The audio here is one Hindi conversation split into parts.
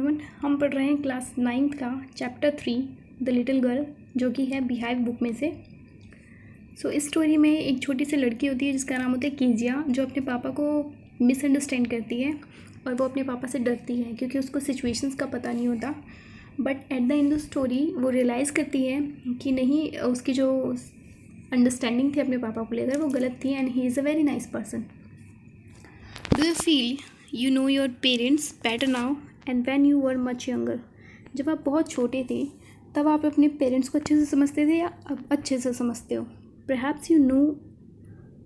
एवरीवन, हम पढ़ रहे हैं क्लास 9th का चैप्टर 3 द लिटिल गर्ल, जो कि है बिहाइव बुक में से। इस स्टोरी में एक छोटी सी लड़की होती है जिसका नाम होता है कीजिया, जो अपने पापा को मिसअंडरस्टैंड करती है और वो अपने पापा से डरती है क्योंकि उसको सिचुएशंस का पता नहीं होता। But at the end of story वो रियलाइज़ करती है कि नहीं, उसकी जो अंडरस्टैंडिंग थी अपने पापा को लेकर वो गलत थी and he is a very nice person. Do you feel you know your parents better now and when you were much younger? जब आप बहुत छोटे थे तब आप अपने पेरेंट्स को अच्छे से समझते थे या अब अच्छे से समझते हो? Perhaps you know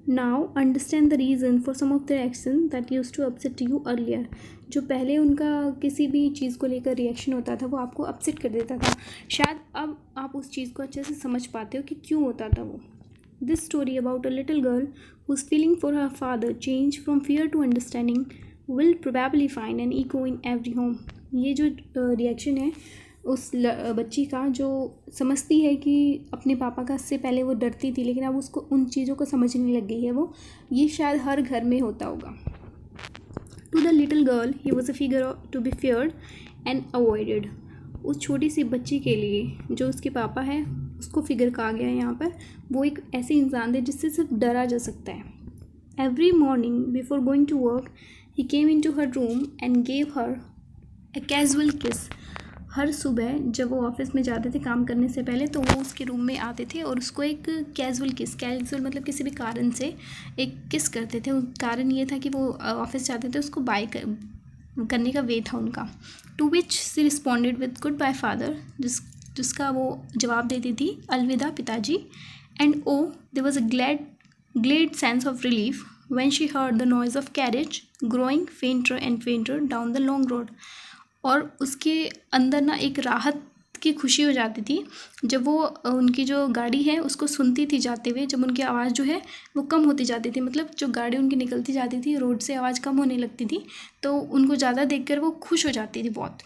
now understand the reason for some of their action that used to upset you earlier. जो पहले उनका किसी भी चीज़ को लेकर रिएक्शन होता था वो आपको अपसेट कर देता था, शायद अब आप उस चीज़ को अच्छे से समझ पाते हो कि क्यों होता था वो। This story about a little girl whose feeling for her father changed from fear to understanding will probably find an echo in every home. ये जो रिएक्शन है उस बच्ची का, जो समझती है कि अपने पापा का से पहले वो डरती थी लेकिन अब उसको उन चीज़ों को समझने लग गई है वो, ये शायद हर घर में होता होगा। To the little girl, he was a figure to be feared and avoided. उस छोटी सी बच्ची के लिए जो उसके पापा है उसको फिगर कहा गया है यहाँ पर, वो एक ऐसे इंसान थे जिससे सिर्फ डरा जा सकता है। Every morning before going to work he came into her room and gave her a casual kiss. हर सुबह जब वो ऑफिस में जाते थे काम करने से पहले, तो वो उसके रूम में आते थे और उसको एक कैजुअल किस, कैजुअल मतलब किसी भी कारण से एक किस करते थे। कारण ये था कि वो ऑफिस जाते थे, उसको बाय करने का वे था उनका। To which she responded with goodbye father, जिसका वो जवाब देती थी अलविदा पिताजी। And oh there was a glad sense of relief when she heard the noise of carriage growing fainter and fainter down the long road. और उसके अंदर ना एक राहत की खुशी हो जाती थी जब वो उनकी जो गाड़ी है उसको सुनती थी जाते हुए, जब उनकी आवाज़ जो है वो कम होती जाती थी, मतलब जो गाड़ी उनकी निकलती जाती थी रोड से आवाज़ कम होने लगती थी, तो उनको ज़्यादा देखकर वो खुश हो जाती थी बहुत।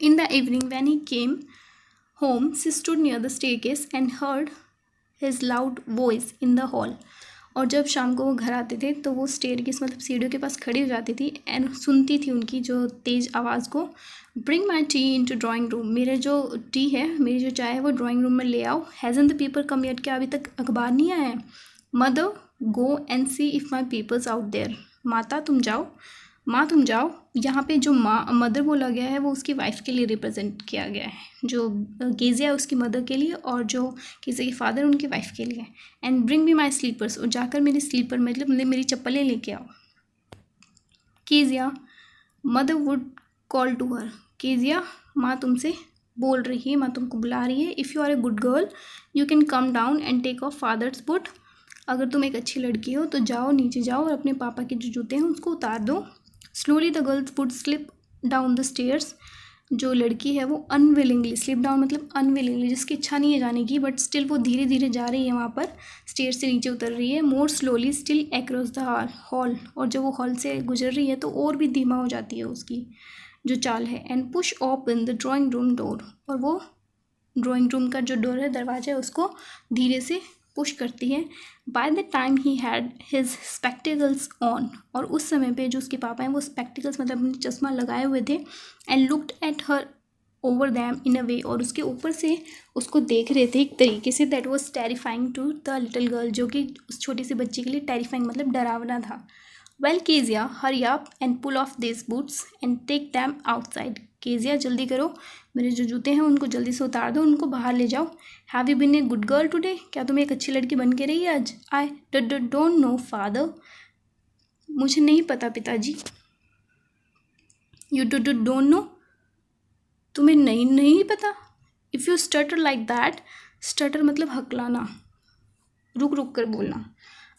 In the evening, when he came home, she stood near the staircase and heard his loud voice in the hall. और जब शाम को वो घर आते थे तो वो स्टेयरकेस मतलब सीढ़ियों के पास खड़ी हो जाती थी एंड सुनती थी उनकी जो तेज़ आवाज़ को। Bring my tea into drawing room, मेरे जो टी है, मेरी जो चाय है वो ड्राइंग रूम में ले आओ। Hasn't the paper come yet, क्या अभी तक अखबार नहीं आया है? Mother go and see if my paper's out there, माता तुम जाओ, माँ तुम जाओ। यहाँ पे जो माँ मदर बोला गया है वो उसकी वाइफ के लिए रिप्रेजेंट किया गया है, जो केजिया है उसकी मदर के लिए और जो केजिया के फादर उनकी वाइफ के लिए। And bring me my slippers, और जाकर मेरी स्लीपर मतलब मेरी चप्पलें लेके आओ। Kezia mother would call to her, Kezia माँ तुमसे बोल रही है, माँ तुमको बुला रही है। If you are a good girl you can come down and take off father's boot, अगर तुम एक अच्छी लड़की हो तो जाओ नीचे जाओ और अपने पापा के जो जूते हैं उसको उतार दो। Slowly the girls would slip down the stairs, जो लड़की है वो अनविलिंगली, स्लिप डाउन मतलब अनविलिंगली, जिसकी इच्छा नहीं है जाने की बट स्टिल वो धीरे धीरे जा रही है, वहाँ पर स्टेयर से नीचे उतर रही है। मोर slowly still across the hall, और जब वो हॉल से गुजर रही है तो और भी धीमा हो जाती है उसकी जो चाल है। And push open the drawing room door, और वो ड्राइंग रूम का जो डोर है, दरवाजा है, उसको धीरे से पुश करती है। By the time he had his spectacles on, और उस समय पे जो उसके पापा हैं वो स्पेक्टिकल्स मतलब अपने चश्मा लगाए हुए थे। And looked at her over them in a way, और उसके ऊपर से उसको देख रहे थे एक तरीके से that was terrifying to the little girl, जो कि उस छोटी सी बच्ची के लिए टेरिफाइंग मतलब डरावना था। Well Kezia hurry up and pull off this boots and take them outside, Kezia जल्दी करो, मेरे जो जूते हैं उनको जल्दी से उतार दो, उनको बाहर ले जाओ। Have you been a good girl today, क्या तुम एक अच्छी लड़की बन के रही है आज? आई डोंट नो फादर, मुझे नहीं पता पिताजी। यू डोंट नो, तुम्हें नहीं पता। If you stutter like that, stutter मतलब हकलाना, रुक रुक कर बोलना,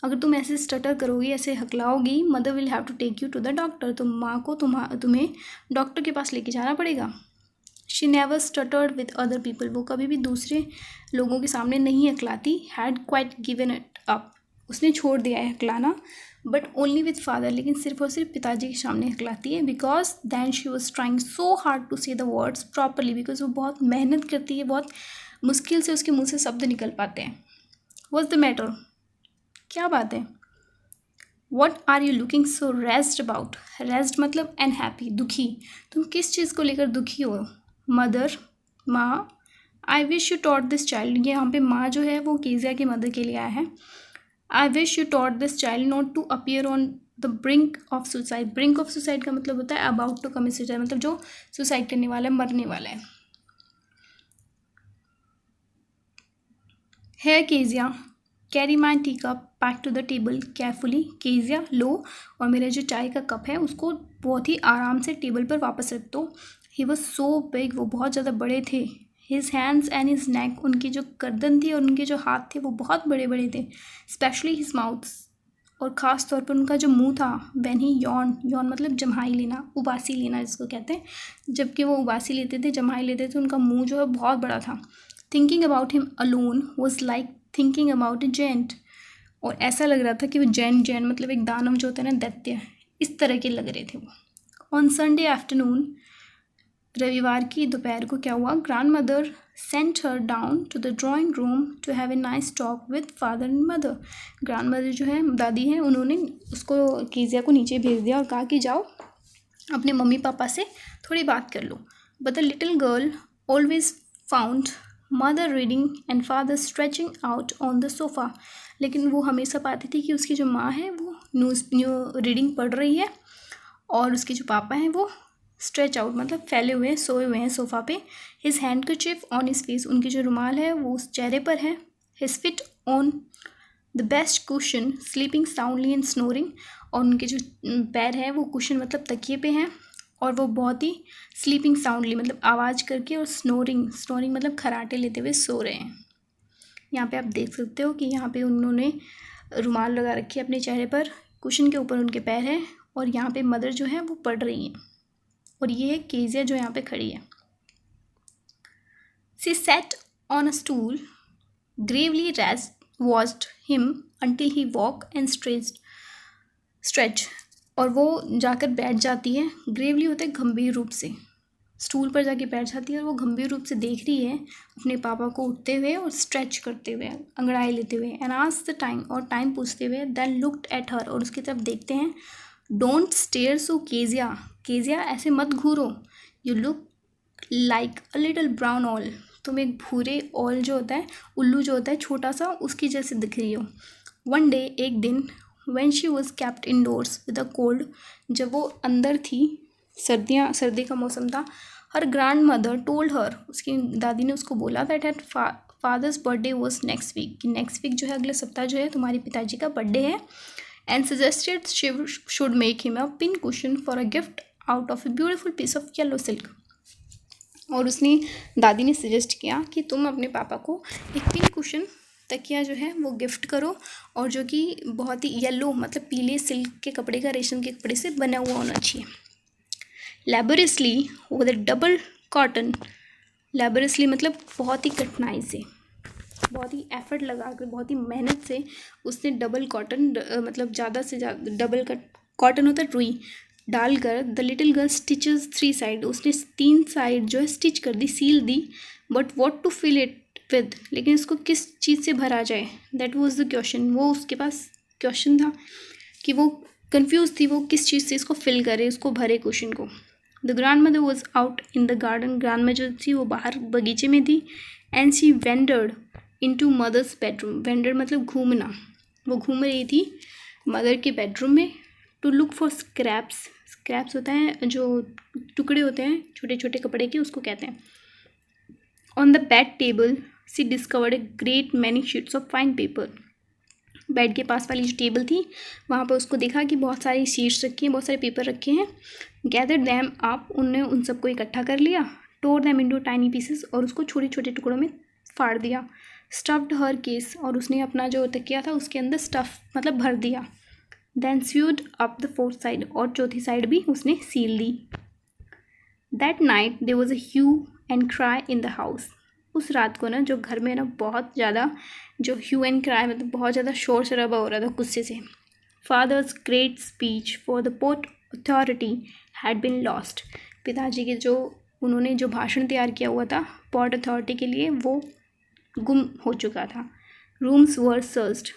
अगर तुम ऐसे स्टटर करोगी, ऐसे हकलाओगी, mother will have to take you to the doctor, तो माँ को तुम्हें डॉक्टर के पास लेके जाना पड़ेगा। She never stuttered with other people, वो कभी भी दूसरे लोगों के सामने नहीं हकलाती। Had quite given it up, उसने छोड़ दिया है हकलाना। बट ओनली विद फादर, लेकिन सिर्फ और सिर्फ पिताजी के सामने हकलाती है। Because then she was trying so hard to say the words properly, because वो बहुत मेहनत करती है, बहुत मुश्किल से उसके मुँह से शब्द निकल पाते हैं। वॉज द मैटर, क्या बात है? What are you looking so rest about? Rest मतलब अनहैप्पी, दुखी। तुम किस चीज़ को लेकर दुखी हो? मदर, माँ, आई wish you taught this child. यहाँ पे माँ जो है वो केजिया की मदर के लिए आया है। I wish you taught this child not to appear on the brink of suicide. Brink of suicide का मतलब होता है अबाउट टू कमिट सुसाइड, मतलब जो सुसाइड करने वाला है, मरने वाला है। है Kezia, carry my tea cup back to the table carefully. Kezia, लो और मेरा जो चाय का कप है उसको बहुत ही आराम से टेबल पर वापस रख दो। ही वॉज सो बिग, वो बहुत ज़्यादा बड़े थे। His hands and his neck, उनकी जो गर्दन थी और उनके जो हाथ थे वो बहुत बड़े बड़े थे। स्पेशली हिज माउथ, और ख़ास तौर पर उनका जो मुंह था। व्हेन ही यॉन, यॉन मतलब जम्हाई लेना, उबासी लेना जिसको कहते हैं। जबकि वो उबासी लेते थे, जम्हाई लेते थे, उनका मुंह जो है बहुत बड़ा था। Thinking about him alone was like thinking about a giant, और ऐसा लग रहा था कि वो जैन मतलब एक दानव जो होता है ना, दैत्य, इस तरह के लग रहे थे वो। ऑन संडे आफ्टरनून, रविवार की दोपहर को क्या हुआ? Grandmother sent her down to the drawing room to have a nice talk with father and mother. Grandmother जो है, दादी हैं, उन्होंने उसको, केजिया को नीचे भेज दिया और कहा कि जाओ अपने मम्मी पापा से थोड़ी बात कर लो। But the little girl always found mother reading and father stretching out on the sofa. लेकिन वो हमेशा पाती थी कि उसकी जो माँ है वो न्यू रीडिंग पढ़ रही है, और उसके जो पापा हैं वो स्ट्रेच आउट मतलब फैले हुए हैं, सोए हुए हैं सोफ़ा पे। His handkerchief on his face, उनकी जो रुमाल है वो उस चेहरे पर है। His fit on the best cushion sleeping soundly and snoring, और उनके जो पैर है वो कुशन मतलब तकिए पे हैं, और वो बहुत ही स्लीपिंग साउंडली मतलब आवाज़ करके, और स्नोरिंग, स्नोरिंग मतलब खराटे लेते हुए सो रहे हैं। यहाँ पे आप देख सकते हो कि यहाँ पे उन्होंने रुमाल लगा रखी है अपने चेहरे पर, कुशन के ऊपर उनके पैर हैं, और यहाँ पे मदर जो है वो पढ़ रही हैं, और ये है केजिया जो यहाँ पे खड़ी है। She sat on a stool gravely watched him until he walk and stretch, और वो जाकर बैठ जाती है। ग्रेवली होता है गंभीर रूप से, स्टूल पर जाके बैठ जाती है, और वो गंभीर रूप से देख रही है अपने पापा को उठते हुए और स्ट्रेच करते हुए, अंगड़ाई लेते हुए। एंड आस्क्ड द टाइम, और टाइम पूछते हुए। देन लुक्ड एट हर, और उसकी तरफ देखते हैं। Don't stare so Kezia, Kezia ऐसे मत घूरो। You look like a little brown owl, तुम एक भूरे ऑल जो होता है, उल्लू जो होता है छोटा सा, उसकी जैसे दिख रही हो। वन डे, एक दिन, when she was kept indoors with a cold, जब वो अंदर थी, सर्दी का मौसम था। हर ग्रैंड मदर टोल्ड हर, उसकी दादी ने उसको बोला that at father's birthday was next week, कि नेक्स्ट वीक जो है, अगले सप्ताह जो है तुम्हारे पिताजी का बर्थडे है। And suggested she should make him a pin cushion for a gift out of a beautiful piece of yellow silk. और उसने, दादी ने सजेस्ट किया कि तुम अपने पापा को एक पिन कुशन, तकिया जो है वो गिफ्ट करो, और जो कि बहुत ही येलो मतलब पीले सिल्क के कपड़े का, रेशम के कपड़े से बना हुआ होना चाहिए। Laboriously with a double cotton, laboriously मतलब बहुत ही कठिनाई से, बहुत ही एफर्ट लगा कर, बहुत ही मेहनत से उसने डबल कॉटन मतलब ज़्यादा से ज़्यादा डबल कॉटन होता है रुई, डालकर the little girl stitches 3 side, उसने 3 साइड जो है स्टिच कर दी, सील दी। But what to fill it with, लेकिन इसको किस चीज़ से भरा जाए, दैट वॉज द क्वेश्चन। वो उसके पास क्वेश्चन था कि वो कंफ्यूज थी, वो किस चीज़ से इसको फिल करे, उसको भरे क्वेश्चन को। The grandmother was out in the garden, grandmother जो थी वो बाहर बगीचे में थी। And she wandered into mother's bedroom, wander मतलब घूमना, वो घूम रही थी मदर के बेडरूम में। To look for scraps, scraps होता है जो टुकड़े होते हैं छोटे छोटे कपड़े के, उसको कहते हैं। On the bed table she discovered a great many sheets of fine paper, bed के पास वाली जो टेबल थी वहाँ पर उसको देखा कि बहुत सारी शीट्स रखी हैं, बहुत सारे पेपर रखे हैं। गैदर्ड दैम अप, उनने उन सबको इकट्ठा कर लिया। टोर दैम इनटू टाइनी पीसेस, और उसको छोटे छोटे टुकड़ों में फाड़ दिया। स्टफ्ड हर केस, और उसने अपना जो तकिया था उसके अंदर स्टफ मतलब भर दिया। Then sewed up the 4th side, और चौथी साइड भी उसने सील दी। That night there was a hue and cry in the house, उस रात को ना जो घर में ना बहुत ज़्यादा जो ह्यू एंड क्राई मतलब बहुत ज़्यादा शोर शराबा हो रहा था गुस्से से। Fathers great speech for the port authority had been lost, पिताजी के जो उन्होंने जो भाषण तैयार किया हुआ था पोर्ट अथॉरिटी के लिए वो गुम हो चुका था। रूम्स वर सर्च्ड,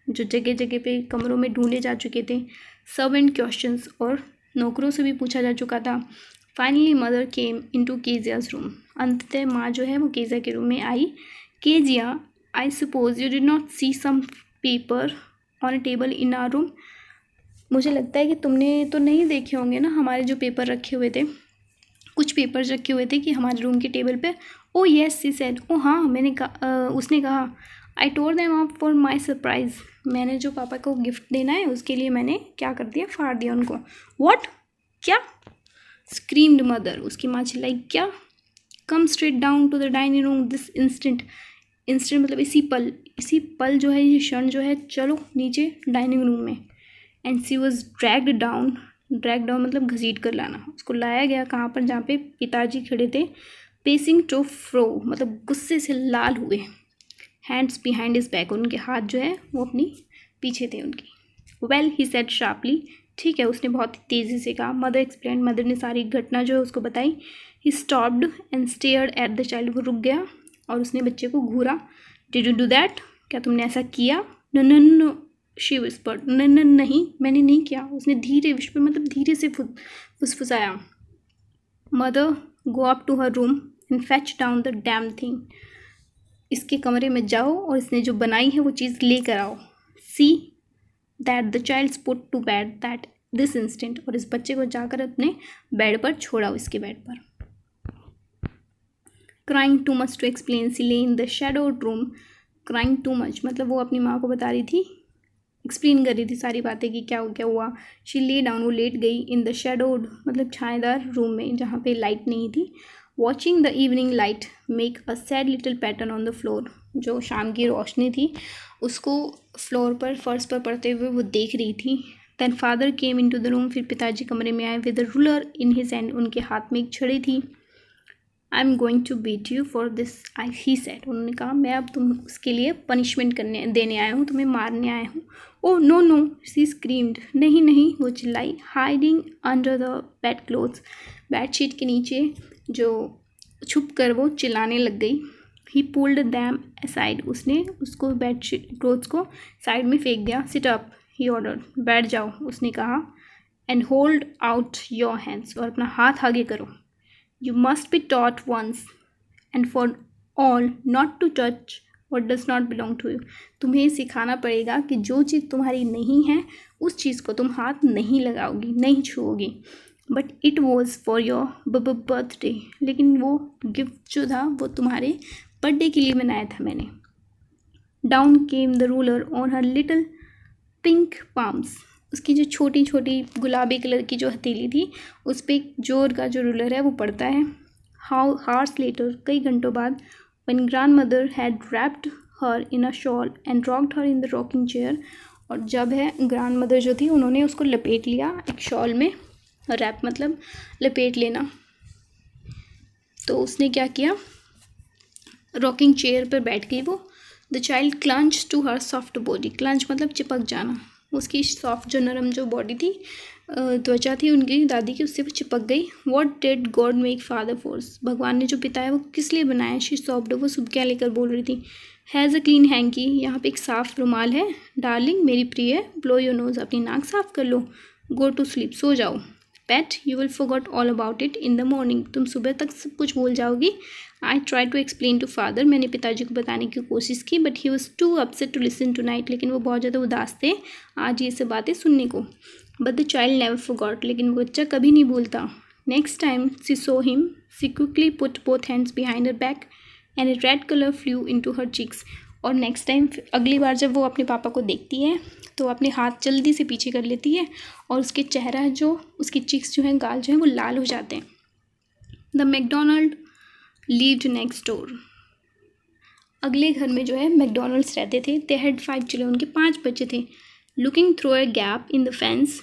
जो जगह जगह पे कमरों में ढूंढे जा चुके थे, सर्वेंट क्वेश्चंस और नौकरों से भी पूछा जा चुका था। Finally mother came into Kezia's room. अंततः माँ जो है वो केजिया के रूम में आई। Kezia, I suppose you did not see some paper on a table in our room. मुझे लगता है कि तुमने तो नहीं देखे होंगे ना हमारे जो पेपर रखे हुए थे, कुछ पेपर्स रखे हुए थे कि हमारे रूम के टेबल पे। ओ येस सी सेड, ओ हाँ उसने कहा। I told them of for my surprise. मैंने जो पापा को गिफ्ट देना है उसके लिए मैंने क्या कर दिया, फाड़ दिया उनको। व्हाट, क्या? स्क्रीम्ड मदर, उसकी माँ चिल्लाई, क्या? Come straight down to the dining room this instant. Instant मतलब इसी पल जो है, ये क्षण जो है, चलो नीचे डाइनिंग रूम में। And she was dragged down मतलब घसीट कर लाना। उसको लाया गया कहाँ पर, जहाँ पे पिताजी खड़े थे। पेसिंग टू फ्रो मतलब गुस्से से लाल हुए। हैंड्स बिहाइंड हिज बैक, उनके हाथ जो है वो अपनी पीछे थे उनकी। वेल ही सेड शार्पली, ठीक है, उसने बहुत तेज़ी से कहा। मदर एक्सप्लेन, मदर ने सारी घटना जो है उसको बताई। He stopped and stared at the child, वो रुक गया और उसने बच्चे को घूरा। डिड यू डू दैट, क्या तुमने ऐसा किया? No no no, she whispered, नहीं मैंने नहीं किया। उसने धीरे विस्पर मतलब धीरे से फुसफुसाया। Mother, go up to her room and fetch down the damn thing. इसके कमरे में जाओ और इसने जो बनाई है वो चीज़ लेकर आओ। See that the child's put to bed that this instant, और इस बच्चे को जाकर अपने बेड पर छोड़ाओ, इसके बेड पर। Crying too much to explain, she lay in the shadowed room. Crying too much मतलब वो अपनी माँ को बता रही थी, एक्सप्लेन कर रही थी सारी बातें कि क्या हुआ। शी ले डाउन, वो लेट गई। इन द शैडोड मतलब छायादार रूम में, जहाँ पे लाइट नहीं थी। Watching the evening light make a sad little pattern on the floor, जो शाम की रोशनी थी उसको फ्लोर पर, फर्श पर पड़ते हुए वो देख रही थी। Then father came into the room, फिर पिताजी कमरे में आए। With the ruler in his hand, उनके हाथ में एक छड़ी थी। I am going to beat you for this, I he said, उन्होंने कहा मैं अब तुम उसके लिए पनिशमेंट देने आया हूँ, तुम्हें मारने आया हूँ। ओह नो नो, सी स्क्रीम्ड, नहीं, वो चिल्लाई। Hiding under the bed clothes, bedsheet के नीचे जो छुप कर वो चिल्लाने लग गई। ही पुल्ड दैम असाइड, उसने उसको बेडशीट क्लोथ्स को साइड में फेंक दिया। सिट अप, ही ऑर्डर्ड, बैठ जाओ, उसने कहा। And hold out your hands, और अपना हाथ आगे करो। You must be taught once and for all not to touch what does not belong to you. तुम्हें सिखाना पड़ेगा कि जो चीज़ तुम्हारी नहीं है उस चीज़ को तुम हाथ नहीं लगाओगी, नहीं छुओगी। But it was for your birthday, लेकिन वो गिफ्ट जो था वो तुम्हारे बर्थडे के लिए बनाया था मैंने। Down came the ruler on her little pink palms, उसकी जो छोटी छोटी गुलाबी कलर की जो हथेली थी उस पर जोर का जो रूलर है वो पड़ता है। हाउ हार्स लेटर, कई घंटों बाद, when grand mother had wrapped her in a shawl and rocked her in the rocking chair, और जब है ग्रैंड मदर जो थी उन्होंने उसको लपेट लिया एक शॉल में। रैप मतलब लपेट लेना। तो उसने क्या किया, रॉकिंग चेयर पर बैठ गई वो। The child clung to her soft body, clung मतलब चिपक जाना, उसकी सॉफ्ट जो नरम जो बॉडी थी, त्वचा थी उनकी दादी की, उससे वो चिपक गई। What did God make father force, भगवान ने जो पिता है वो किस लिए बनाया। शी सॉफ्ट, वो सुबह लेकर बोल रही थी। हैज़ अ क्लीन हैंकी, यहाँ पे एक साफ़ रुमाल है। डार्लिंग, मेरी प्रिय, ब्लो योर नोज, अपनी नाक साफ कर लो। गो टू स्लीप, सो जाओ। Pet, you will forgot all about it in the morning, तुम सुबह तक सब कुछ भूल जाओगी। I try to explain to father, मैंने पिताजी को बताने की कोशिश की, but he was too upset to listen tonight, लेकिन वो बहुत ज़्यादा उदास थे आज ये सब बातें सुनने को। But the child never forgot, लेकिन वो बच्चा कभी नहीं भूलता। Next time see so him, see quickly put both hands behind her back and a red colour flew into her cheeks, और नेक्स्ट टाइम अगली बार जब वो अपने पापा को देखती है तो अपने हाथ जल्दी से पीछे कर लेती है और उसके चेहरा जो, उसकी चिक्स जो हैं, गाल जो हैं वो लाल हो जाते हैं। The McDonald lived next door, अगले घर में जो है मैकडोनल्ड्स रहते थे। दे हैड 5 चिल्ड्रन, उनके 5 बच्चे थे। Looking through a gap in the fence,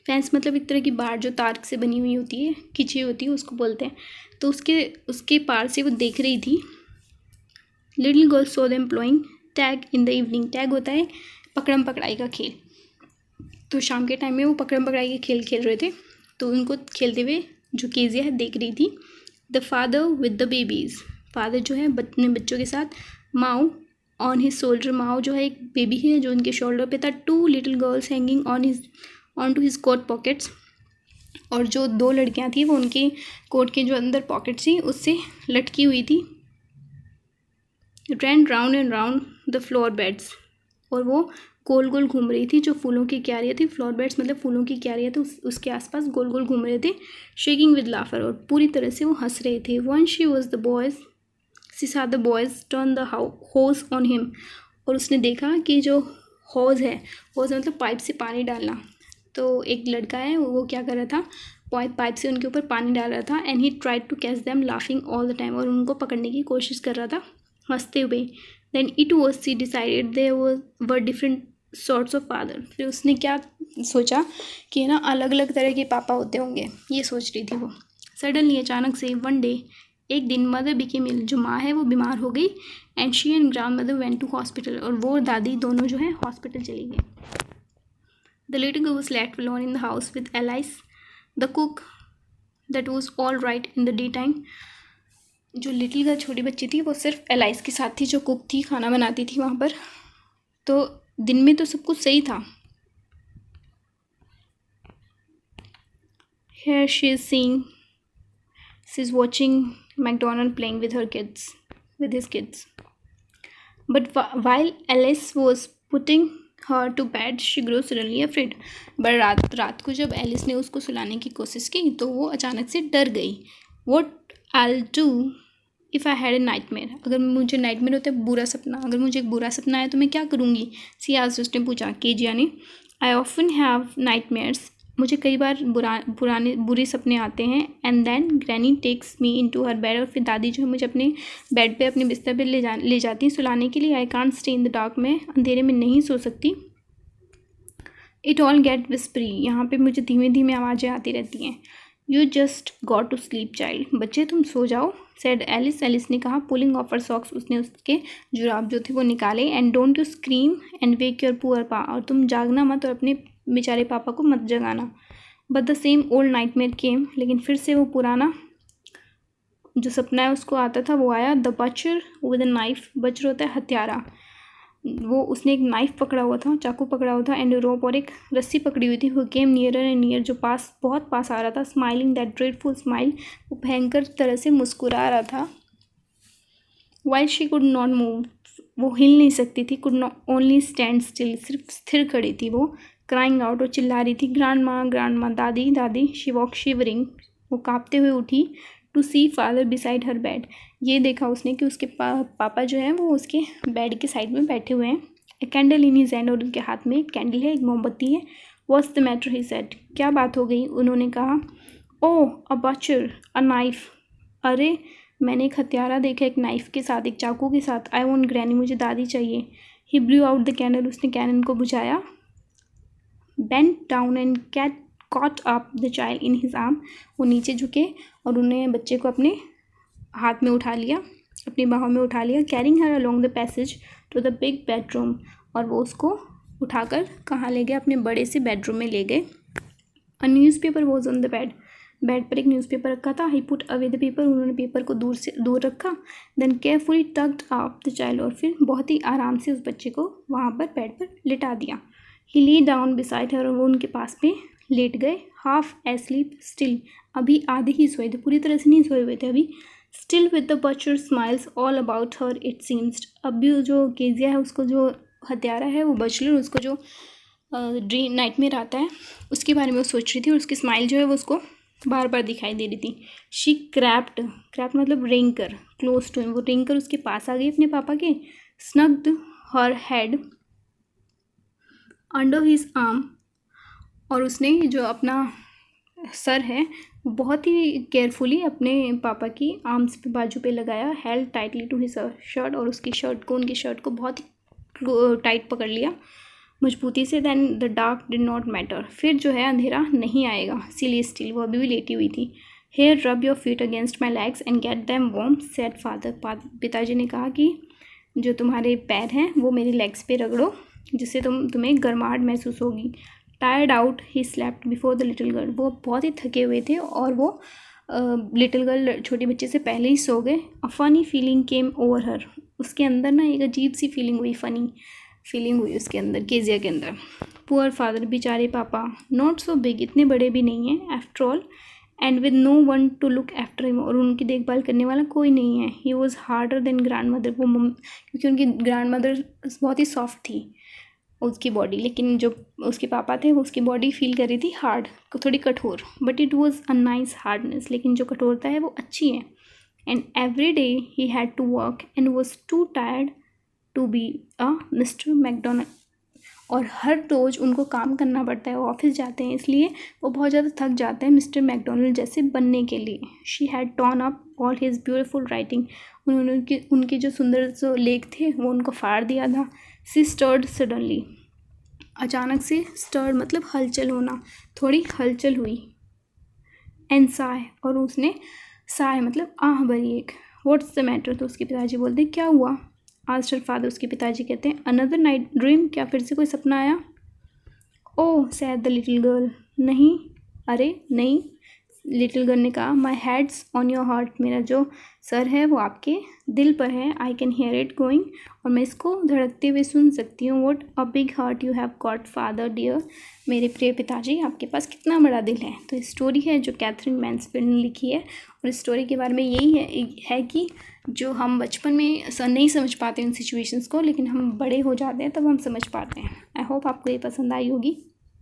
fence मतलब एक तरह की बाड़ जो तार से बनी हुई होती है, खिंची होती है, उसको बोलते हैं। तो उसके पार से वो देख रही थी। Little girl so them ploughing tag in the evening, tag होता है पकड़म पकड़ाई का खेल। तो शाम के टाइम में वो पकड़म पकड़ाई के खेल खेल रहे थे, तो उनको खेलते हुए जो केजिया है देख रही थी। The father with the babies, father जो है अपने बच्चों के साथ। माऊ ऑन हिज शोल्डर, माओ जो है एक बेबी है जो उनके शोल्डर पे था। 2 little girls hanging on to his coat pockets, और जो 2 लड़कियां थी वो उनके कोट के जो अंदर पॉकेट थी उससे लटकी हुई थी। Ran round and round the flower beds, और वो गोल गोल घूम रही थी। जो फूलों की क्यारियाँ थी, फ्लोर बेड्स मतलब फूलों की क्यारियाँ थी, उसके आसपास गोल गोल घूम रहे थे। शेकिंग विद लाफर, और पूरी तरह से वो हंस रहे थे। One she saw the boys turn the hose on him, और उसने देखा कि जो हॉज है, हॉज मतलब पाइप से पानी डालना, तो एक लड़का है वो क्या कर रहा था, पाइप से उनके ऊपर पानी डाल रहा था। And he tried to catch them laughing all the time, और उनको पकड़ने की कोशिश कर रहा था हंसते हुए। Then it was see decided they were different sorts of father, फिर उसने क्या सोचा कि ना अलग अलग तरह के पापा होते होंगे, ये सोच रही थी वो। सडनली अचानक से वन डे, एक दिन, मदर बिकेम इल, जो माँ है वो बीमार हो गई। And she and grandmother went to hospital, और वो और दादी दोनों जो है हॉस्पिटल चली गई। The little girl was left alone in the house with alias the cook that was all right in the day time. जो लिटिल गर्ल छोटी बच्ची थी वो सिर्फ एलाइस के साथ थी, जो कुक थी, खाना बनाती थी वहाँ पर। तो दिन में तो सब कुछ सही था। Here she is seeing, she's watching MacDonald playing with his kids. But while Alice was putting her to bed, she grew suddenly afraid. but रात को जब एलिस ने उसको सुलाने की कोशिश की तो वो अचानक से डर गई। What I'll do if I had a nightmare, अगर मुझे नाइटमेयर होता है बुरा सपना, अगर मुझे एक बुरा सपना आया तो मैं क्या करूँगी? सी आज उसने पूछा, केजिया ने। I often have nightmares, मुझे कई बार बुरे सपने आते हैं। And then granny takes me into her bed, और फिर दादी जो है मुझे अपने बेड पे, अपने बिस्तर पे ले जाती हैं सुलाने के लिए। I can't stay in the dark, मैं अंधेरे में नहीं सो सकती। इट ऑल गेट विस्परी, यहाँ पे मुझे धीमे धीमे आवाज़ें आती रहती हैं। You just got to sleep child, बच्चे तुम सो जाओ, सेड एलिस। एलिस ने कहा, पुलिंग ऑफ हर सॉक्स, उसने उसके जुराब जो थे वो निकाले। And don't you scream and wake your poor पा, और तुम जागना मत और अपने बेचारे पापा को मत जगाना। But the same old nightmare came, लेकिन फिर से वो पुराना जो सपना है उसको आता था, वो आया। द बचर विद अ नाइफ, बचर होता है हत्यारा, वो उसने एक नाइफ पकड़ा हुआ था, चाकू पकड़ा हुआ था, एंड रोप, और एक रस्सी पकड़ी हुई थी। वो केम नियरर एंड नियर, जो बहुत पास आ रहा था। स्माइलिंग दैट ड्रेडफुल स्माइल, वो भयंकर तरह से मुस्कुरा रहा था। While she could not move, वो हिल नहीं सकती थी। Could not only stand still, सिर्फ स्थिर खड़ी थी वो। क्राइंग आउट, और चिल्ला रही थी, ग्रैंड माँ, दादी दादी। शी वॉक शिवरिंग, वो काँपते हुए उठी। To see father beside her bed, ये देखा उसने कि उसके पापा जो है वो उसके बेड के साइड में बैठे हुए हैं। A candle in his hand, और उनके हाथ में एक कैंडल है, एक मोमबत्ती है। What's the matter, he said, क्या बात हो गई? उन्होंने कहा, ओह अ बचर, अ नाइफ, अरे मैंने एक हत्यारा देखा, एक नाइफ के साथ, एक चाकू के साथ। आई वॉन्ट ग्रैनी, मुझे दादी चाहिए। He blew out the candle, उसने कैंडल को बुझाया। Bent down and caught up the child in his arm, वो नीचे झुके और उन्होंने बच्चे को अपने हाथ में उठा लिया, अपनी बाहों में उठा लिया। Carrying her along the passage to the big bedroom, और वो उसको उठाकर कहाँ ले गए? अपने बड़े से बेडरूम में ले गए। A newspaper was on the bed पर एक न्यूज़पेपर रखा था। He put away the paper, उन्होंने पेपर को दूर रखा। Then carefully tucked up the child, और फिर बहुत ही आराम से उस बच्चे को वहाँ पर बेड पर लिटा दिया। ही ली डाउन बिसाइड हर, और वो उनके पास में लेट गए। हाफ एस्लीप स्टिल, अभी आधे ही सोए थे, पूरी तरह से नहीं सोए हुए थे अभी। Still with the butcher smiles all about her it seems, अभी जो केजिया है उसको जो हत्यारा है वो बचलर, उसको जो ड्रीम नाइटमेयर आता है उसके बारे में वो सोच रही थी, और उसकी स्माइल जो है वो उसको बार बार दिखाई दे रही थी। शी क्रैप्ड मतलब रेंग कर, क्लोज टू हिम, वो रेंग कर उसके पास आ गई अपने पापा के। Snugged her head under his arm, और उसने जो अपना सर है वो बहुत ही केयरफुली अपने पापा की आर्म्स पे, बाजू पे लगाया। Held tightly to his shirt, और उसकी शर्ट को, उनकी शर्ट को बहुत ही टाइट पकड़ लिया मजबूती से। Then the dark did not matter, फिर जो है अंधेरा नहीं आएगा। सिली स्टिल, वो अभी भी लेटी हुई थी। Here rub your feet against my legs and get them warm, said father, पिताजी ने कहा कि जो तुम्हारे पैर हैं वो मेरी लेग्स पे रगड़ो, जिससे तुम्हें गर्माहट महसूस होगी। Tired out he slept before the little girl, वो बहुत ही थके हुए थे और वो लिटिल गर्ल छोटी बच्चे से पहले ही सो गए। A funny feeling came over हर, उसके अंदर ना एक अजीब सी फीलिंग हुई, फ़नी फीलिंग हुई उसके अंदर, केजिया के अंदर। पुअर फादर, बेचारे पापा, नॉट सो बिग, इतने बड़े भी नहीं हैं after all, and with no one to look after him, और उनकी देखभाल करने वाला कोई नहीं है। He was harder than grandmother, वो क्योंकि उनकी ग्रैंड मदर बहुत ही सॉफ्ट थी उसकी बॉडी, लेकिन जो उसके पापा थे वो उसकी बॉडी फील कर रही थी हार्ड, थोड़ी कठोर, but it was a nice hardness, लेकिन जो कठोरता है वो अच्छी है। And every day he had to work and was too tired to be a Mr McDonald, और हर रोज़ उनको काम करना पड़ता है, वो ऑफिस जाते हैं, इसलिए वो बहुत ज़्यादा थक जाते हैं मिस्टर मैकडोनल्ड जैसे बनने के लिए। She had torn up all his beautiful writing, उन्होंने उनके जो सुंदर जो लेख थे वो उनको फाड़ दिया था। सी स्टर्ड सडनली, अचानक से, स्टर्ड मतलब हलचल होना, थोड़ी हलचल हुई। एंड साय, और उसने साय मतलब आह भरी एक। व्हाट्स द मैटर, तो उसके पिताजी बोलते क्या हुआ। आस्क्ड हर फादर, उसके पिताजी कहते हैं अनदर नाइट ड्रीम, क्या फिर से कोई सपना आया। Oh said the little girl, नहीं, अरे नहीं, लिटिल गर्ल ने कहा my head's on your heart, मेरा जो सर है वो आपके दिल पर है। I can hear it going, और मैं इसको धड़कते हुए सुन सकती हूँ। What a big heart you have got father dear, मेरे प्रिय पिताजी आपके पास कितना बड़ा दिल है। तो स्टोरी है जो कैथरीन मैन्सफील्ड ने लिखी है, और इस स्टोरी के बारे में यही है कि जो हम बचपन में नहीं समझ पाते उन सिचुएशंस को, लेकिन हम बड़े हो जाते हैं तब हम समझ पाते हैं। आई होप आपको ये पसंद आई होगी।